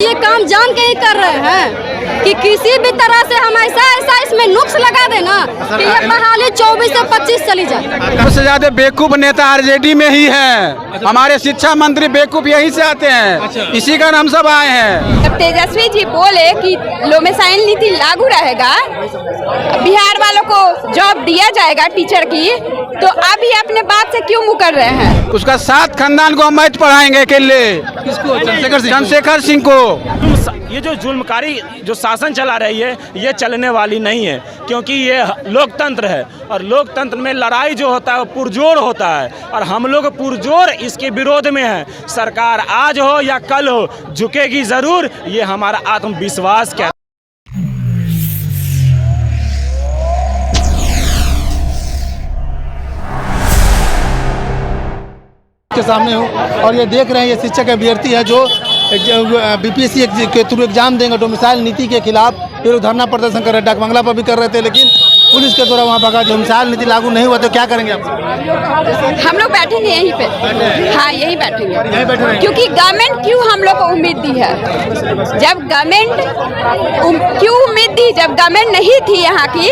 ये काम जान के ही कर रहे हैं कि किसी भी तरह से हम ऐसा इसमें नुक्स लगा देना कि ये बहाली 24 से 25 चली जाए। सबसे ज्यादा बेवकूफ नेता आरजेडी में ही है। हमारे शिक्षा मंत्री बेवकूफ यहीं से आते हैं, इसी कारण हम सब आए हैं। जब तेजस्वी जी बोले कि लोमेसाइन नीति लागू रहेगा, बिहार वालों को जॉब दिया जाएगा टीचर की, तो अभी अपने बात से क्यों मुकर रहे हैं? उसका 7 खानदान को हम मैथ पढ़ाएंगे अकेले। किसको? चंद्रशेखर सिंह को। ये जो जुल्मकारी जो शासन चला रही है, ये चलने वाली नहीं है, क्योंकि ये लोकतंत्र है और लोकतंत्र में लड़ाई जो होता है वो पुरजोर होता है और हम लोग पुरजोर इसके विरोध में हैं। सरकार आज हो या कल हो झुकेगी ज़रूर, ये हमारा आत्मविश्वास क्या के सामने हो और ये देख रहे हैं, ये शिक्षक अभ्यर्थी है जो बीपीएससी के थ्रू एग्जाम देंगे। डोमिसाइल नीति के खिलाफ ये लोग धरना प्रदर्शन कर रहे हैं, डाक बंगला पर भी कर रहे थे, लेकिन पुलिस के द्वारा वहाँ भगा। डोमिसाइल नीति लागू नहीं हुआ तो क्या करेंगे आप? हम लोग बैठेंगे यहीं पे। हाँ, यही बैठेंगे, यहीं बैठे रहेंगे। क्योंकि गवर्नमेंट क्यों हम लोग को उम्मीद दी है? जब गवर्नमेंट क्यों उम्मीद दी, जब गवर्नमेंट नहीं थी यहाँ की।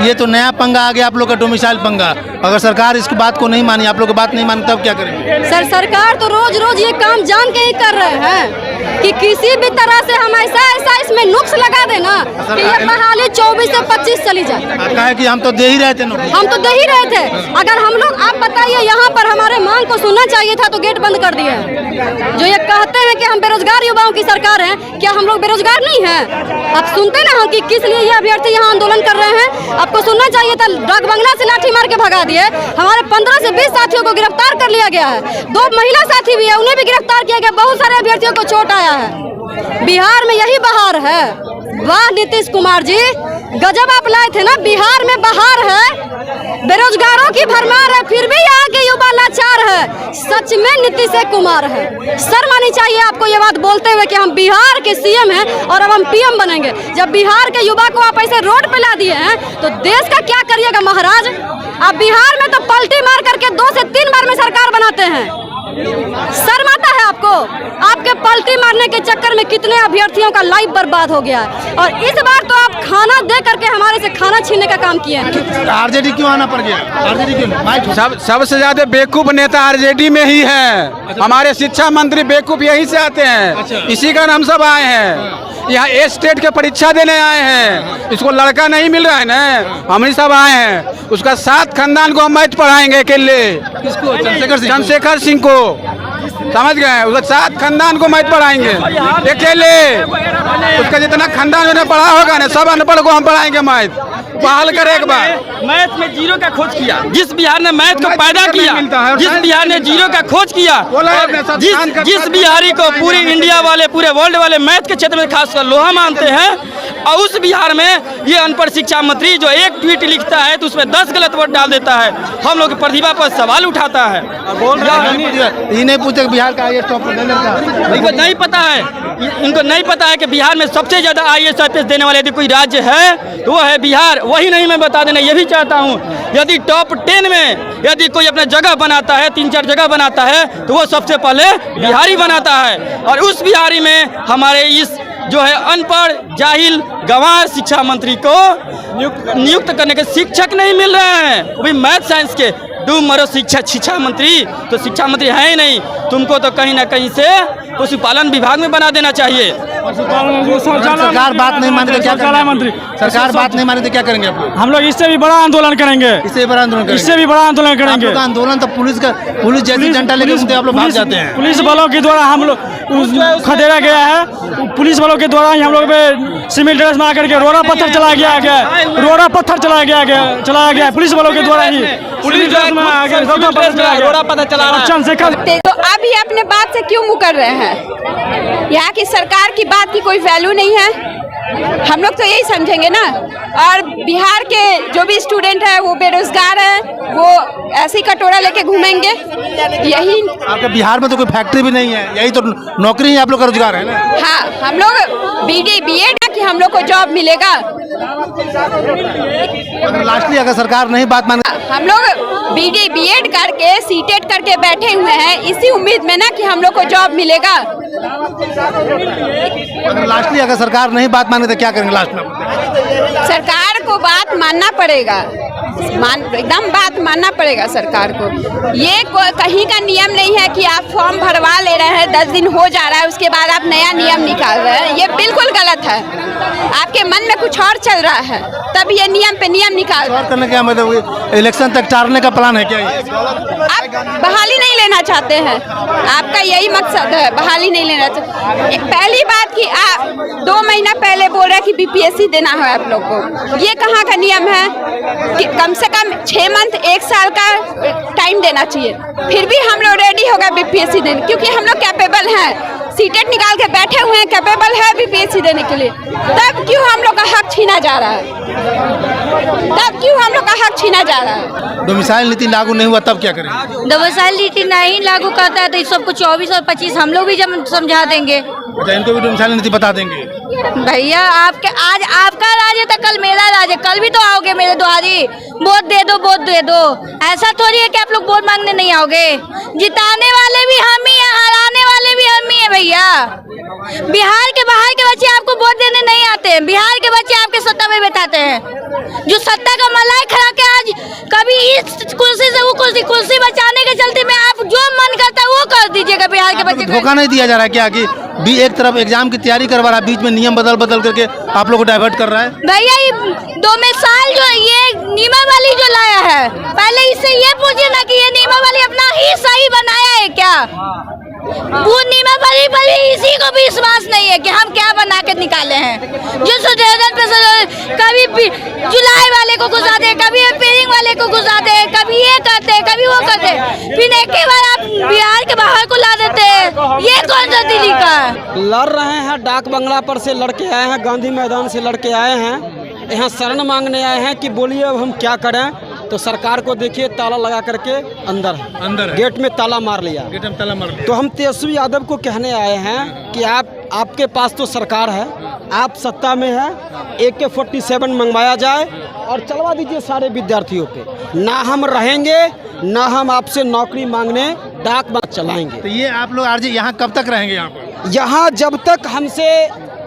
ये तो नया पंगा आ गया आप लोग का, डोमिसाइल पंगा। अगर सरकार इसकी बात को नहीं मानी, आप लोग की बात नहीं मानी, तब क्या करेंगे? सरकार तो रोज रोज ये काम जान के ही कर रहे हैं कि किसी भी तरह से हम ऐसा इसमें नुक्स लगा देना कि ये बहाली 24 से 25 चली जाए। कहा है कि हम तो दे ही रहे थे नौकरी। हम तो दे ही रहे थे। अगर हम लोग, आप बताइए, यहाँ पर हमारे मांग को सुनना चाहिए था तो गेट बंद कर दिए हैं। जो ये कहते हैं कि हम बेरोजगार युवाओं की सरकार है, क्या हम लोग बेरोजगार नहीं हैं? आप सुनते ना कि किस लिए ये अभ्यर्थी यहाँ आंदोलन कर रहे हैं? आपको सुनना चाहिए था। डाक बंगला से लाठी मार के भगा दिए। हमारे 15 से 20 साथियों को गिरफ्तार कर लिया गया है। 2 महिला साथी भी है, उन्हें भी गिरफ्तार किया गया। बहुत सारे अभ्यर्थियों को चोट आया है। बिहार में यही बहार है। वाह नीतीश कुमार जी, गजब आप लाए थे ना। बिहार में बहार है, बेरोजगारों की भरमार है, फिर भी यहाँ के युवा लाचार है। सच में नीतीश कुमार है। शर्म आनी चाहिए आपको ये बात बोलते हुए कि हम बिहार के सीएम हैं और अब हम पीएम बनेंगे। जब बिहार के युवा को आप ऐसे रोड पे ला दिए हैं तो देश का क्या करिएगा महाराज? आप बिहार में तो पलटी मार करके 2 से 3 बार में सरकार बनाते हैं। शर्म आता है आपको? आपके पलटी मारने के चक्कर में कितने अभ्यर्थियों का लाइफ बर्बाद हो गया है। और इस बार तो आप खाना दे करके हमारे से खाना छीनने का काम किए हैं। आरजेडी क्यों आना पड़ गया? आरजेडी क्यों? सबसे ज्यादा बेवकूफ नेता आरजेडी में ही है। हमारे शिक्षा मंत्री बेवकूफ यहीं से आते हैं, इसी कारण हम सब आए हैं। यहाँ ए स्टेट के परीक्षा देने आए हैं, इसको लड़का नहीं मिल रहा है ना, हम ही सब आए हैं। उसका 7 खानदान को हम मैथ पढ़ाएंगे अकेले। किसको? चंद्रशेखर सिंह को। समझ गए? उसका 7 खानदान को मैथ पढ़ाएंगे अकेले। उसका जितना खानदान उन्हें पढ़ा होगा ना, सब अनपढ़ को हम पढ़ाएंगे मैथ। बहाल करे एक बार। मैथ में जीरो का खोज किया, जिस बिहार ने मैथ को पैदा किया, जिस बिहार ने जीरो का खोज किया, जिस बिहारी को पूरी इंडिया वाले, पूरे वर्ल्ड वाले मैथ के क्षेत्र में खासकर लोहा मानते हैं, और उस बिहार में ये अनपढ़ शिक्षा मंत्री जो एक ट्वीट लिखता है तो उसमें 10 गलत वर्ड डाल देता है, हम लोग की प्रतिभा पर सवाल उठाता है। बोल रहा है ये नहीं पूछे बिहार का आईएएस टॉप इनको नहीं पता है, इनको नहीं पता है कि बिहार में सबसे ज्यादा आईएएस आईपीएस देने वाले यदि कोई राज्य है तो वो है बिहार। वही नहीं मैं बता देना ये भी चाहता हूँ, यदि टॉप 10 में यदि कोई अपना जगह बनाता है, 3-4 जगह बनाता है, तो वो सबसे पहले बिहारी बनाता है। और उस बिहारी में हमारे इस जो है अनपढ़ जाहिल गंवार शिक्षा मंत्री को नियुक्त करने के शिक्षक नहीं मिल रहे हैं, वो भी मैथ साइंस के। तुम मरो शिक्षा मंत्री, तो शिक्षा मंत्री है ही नहीं, तुमको तो कहीं ना कहीं से पशुपालन विभाग में बना देना चाहिए। सरकार बात नहीं माने तो क्या करेंगे? मंत्री सरकार बात नहीं माने तो क्या करेंगे आप लोग? हम लोग इससे भी बड़ा आंदोलन करेंगे, इससे भी बड़ा आंदोलन करेंगे। आंदोलन तो पुलिस जैसी डंडा लेकर आप लोग भाग जाते हैं। पुलिस बलों के द्वारा हम लोग खदेड़ा गया है, पुलिस बलों के द्वारा ही हम लोग पे सिविल ड्रेस में आकर के रोड़ा पत्थर चलाया गया पुलिस बलों के द्वारा ही। पुलिस ड्रेस में रोड़ा पत्थर चला रहा है। तो अभी अपने बात से क्यों मुकर रहे हैं? यहाँ की सरकार की बात की कोई वैल्यू नहीं है, हम लोग तो यही समझेंगे ना। और बिहार के जो भी स्टूडेंट है वो बेरोजगार है, वो ऐसी कटोरा लेके घूमेंगे। यही आपके बिहार में तो कोई फैक्ट्री भी नहीं है, यही तो नौकरी ही आप लोग का रोजगार है ना। हाँ, हम लोग बीएड कि हम लोग को जॉब मिलेगा। लास्टली अगर सरकार नहीं बात मान, हम लोग बीएड करके सीटेट करके बैठे हुए हैं इसी उम्मीद में ना कि हम लोग को जॉब मिलेगा। लास्टली अगर सरकार नहीं बात माने तो क्या करेंगे लास्ट में? सरकार को बात मानना पड़ेगा, एकदम बात मानना पड़ेगा सरकार को। ये कहीं का नियम नहीं है कि आप फॉर्म भरवा ले रहे हैं, 10 दिन हो जा रहा है, उसके बाद आप नया नियम निकाल रहे हैं। ये बिल्कुल गलत है। आपके मन में कुछ और चल रहा है, तब ये नियम पे नियम निकाल रहे हैं। करने का मतलब इलेक्शन तक टालने का प्लान है क्या ये? आप बहाली नहीं लेना चाहते हैं, आपका यही मकसद है, बहाली नहीं लेना चाहते। एक पहली बात कि आप 2 महीना पहले बोल रहे हैं कि बीपीएससी देना है आप लोग को, ये कहाँ का नियम है कि कम से कम 6 मंथ 1 साल का टाइम देना चाहिए। फिर भी हम लोग रेडी हो गए बीपीएससी देने, क्योंकि हम लोग कैपेबल हैं, सीटेट निकाल के बैठे हुए हैं, कैपेबल है बीपीएससी देने के लिए। तब क्यों हम लोग का हक छीना जा रहा है? तब क्यों हम लोग का हक छीना जा रहा है? डोमिसाइल नीति लागू नहीं हुआ तब क्या करेंगे? डोमिसाइल नीति नहीं लागू करता है तो इस सबको 24 और 25 हम लोग भी जब समझा देंगे। अच्छा, इनको भी डोमिसाइल नीति बता देंगे। भैया आपके आज आपका राज है तो कल मेरा राज है, कल भी तो आओगे मेरे द्वारी, वोट दे दो वोट दे दो। ऐसा थोड़ी है कि आप लोग वोट मांगने नहीं आओगे। जिताने वाले भी हम ही हैं, हराने वाले भी हम ही हैं भैया। बिहार के बाहर के बच्चे आपको वोट देने नहीं आते हैं, बिहार के बच्चे आपके सत्ता में बैठाते हैं। जो सत्ता का मलाई खड़ा के आज कभी इस कुर्सी से वो कुर्सी बचाने के चलते में आप जो मन करता है वो कर दीजिएगा। बिहार के बच्चे धोखा नहीं दिया जा रहा है क्या कि भी एक तरफ एग्जाम की तैयारी करवा रहा है, बीच में नियम बदल करके आप लोग को डाइवर्ट कर रहा है? भैया ये डोमिसाइल जो ये नियमावली जो लाया है, पहले इससे ये पूछिए ना कि ये नियमावली अपना ही सही बनाया है क्या? वो नियमावली पर इसी को भी विश्वास नहीं है कि हम क्या बना के निकाले हैं। जो सुधारण कभी जुलाई वाले को घुसा दे, कभी रिपेयरिंग वाले को घुसा दे, कभी ये करते कभी वो करते, फिर एक ही बार आप बिहार के बाहर को ला देते हैं। ये कौन सा दिल्ली का है? लड़ रहे हैं, डाक बंगला पर से लड़के आए हैं, गांधी मैदान से लड़के आए हैं, यहाँ शरण मांगने आए हैं कि बोलिए अब हम क्या करें। तो सरकार को देखिए ताला लगा करके अंदर है। गेट में ताला मार लिया। तो हम तेजस्वी यादव को कहने आए हैं कि आपके पास तो सरकार है, आप सत्ता में है, AK-47 मंगवाया जाए और चलवा दीजिए सारे विद्यार्थियों पे। ना हम रहेंगे, ना हम आपसे नौकरी मांगने डाक बंगला चलाएंगे। तो ये आप लोग आरजे यहाँ कब तक रहेंगे? यहाँ पर यहाँ जब तक हमसे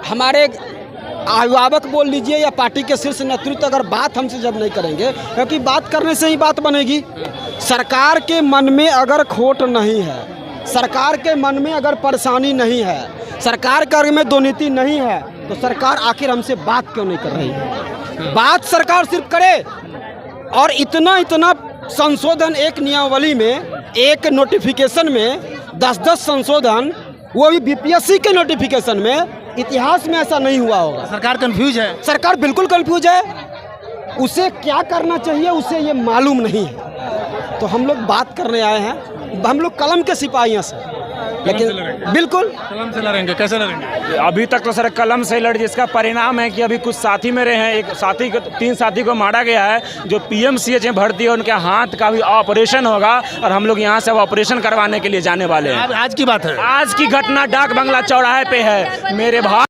हमारे अभिभावक बोल लीजिए या पार्टी के शीर्ष नेतृत्व अगर बात हमसे जब नहीं करेंगे, क्योंकि बात करने से ही बात बनेगी। सरकार के मन में अगर खोट नहीं है, सरकार के मन में अगर परेशानी नहीं है, सरकार के में दुर्नीति नहीं है, तो सरकार आखिर हमसे बात क्यों नहीं कर रही है? बात सरकार सिर्फ करे और इतना संशोधन एक नियमावली में, एक नोटिफिकेशन में 10-10 संशोधन, वो भी बीपीएससी के नोटिफिकेशन में। इतिहास में ऐसा नहीं हुआ होगा। सरकार कंफ्यूज है। सरकार बिल्कुल कंफ्यूज है, उसे क्या करना चाहिए उसे ये मालूम नहीं है। तो हम लोग बात करने आए हैं, हम लोग कलम के सिपाही हैं सर, लेकिन बिल्कुल कलम से लड़ेंगे। कैसे लड़ेंगे? अभी तक तो सर कलम से लड़, जिसका परिणाम है कि अभी कुछ साथी मेरे हैं, एक साथी को 3 साथी को मारा गया है, जो PMCH में भर्ती है, उनके हाथ का भी ऑपरेशन होगा और हम लोग यहाँ से ऑपरेशन करवाने के लिए जाने वाले हैं। आज की बात है। आज की घटना डाक बंगला चौराहे पे है। मेरे भाई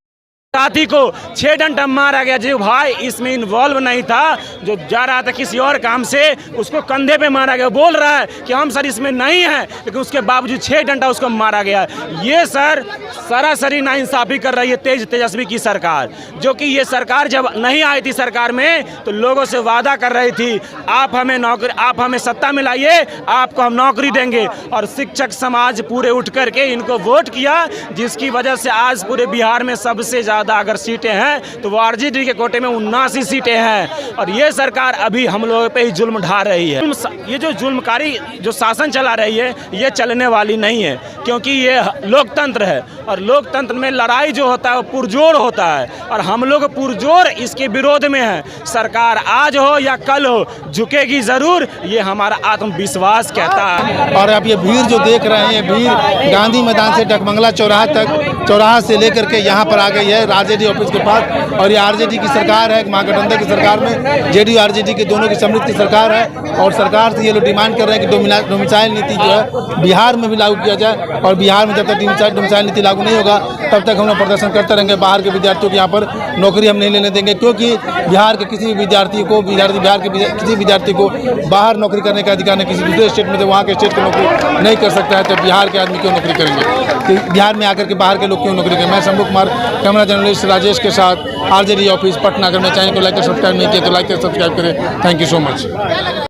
साथी को 6 डंडा मारा गया, जो भाई इसमें इन्वॉल्व नहीं था, जो जा रहा था किसी और काम से, उसको कंधे पे मारा गया। बोल रहा है कि हम सर इसमें नहीं हैं, लेकिन उसके बावजूद 6 डंडा उसको मारा गया। ये सर सरासरी नाइंसाफ़ी कर रही है तेजस्वी की सरकार, जो कि ये सरकार जब नहीं आई थी सरकार में तो लोगों से वादा कर रही थी, आप हमें नौकरी, आप हमें सत्ता में लाइए, आपको हम नौकरी देंगे। और शिक्षक समाज पूरे उठ करके इनको वोट किया, जिसकी वजह से आज पूरे बिहार में सबसे ज़्यादा अगर सीटें हैं तो वो RJD के कोटे में 79 सीटें हैं। और ये सरकार अभी हम लोगों पे ही जुल्म ढा रही है। ये जो जुल्मकारी जो शासन चला रही है, ये चलने वाली नहीं है, क्योंकि ये लोकतंत्र है और लोकतंत्र में लड़ाई जो होता है वो पुरजोर होता है, और हम लोग पुरजोर इसके विरोध में हैं। सरकार आज हो या कल हो, झुकेगी ज़रूर, ये हमारा आत्मविश्वास कहता है। और आप ये भीड़ जो देख रहे हैं, ये भीड़ गांधी मैदान से डाकबंगला चौराहा तक, चौराहा से लेकर के यहाँ पर आ गई है RJD ऑफिस के पास। और ये RJD की सरकार है, महागठबंधन की सरकार में JDU RJD के दोनों की सम्मिलित की सरकार है। और सरकार से ये लोग डिमांड कर रहे हैं कि डोमिसाइल नीति जो है बिहार में भी लागू किया जाए, और बिहार में जब तक डोमिसाइल नीति लागू लागू नहीं होगा तब तक हम लोग प्रदर्शन करते रहेंगे। बाहर के विद्यार्थियों को यहाँ पर नौकरी हम नहीं लेने देंगे, क्योंकि बिहार के किसी भी विद्यार्थी को किसी विद्यार्थी को बाहर नौकरी करने का अधिकार नहीं। किसी दूसरे स्टेट में तो वहाँ के स्टेट की नौकरी नहीं कर सकता है, तो बिहार के आदमी क्यों नौकरी करेंगे? तो बिहार में आकर के बाहर के लोग क्यों नौकरी करेंगे? मैं शंभू कुमार, कैमरा जर्नलिस्ट राजेश के साथ, RJD ऑफिस पटना। अगर मैं चैनल को लाइक और सब्सक्राइब नहीं किया तो लाइक और सब्सक्राइब करें। Thank you so much.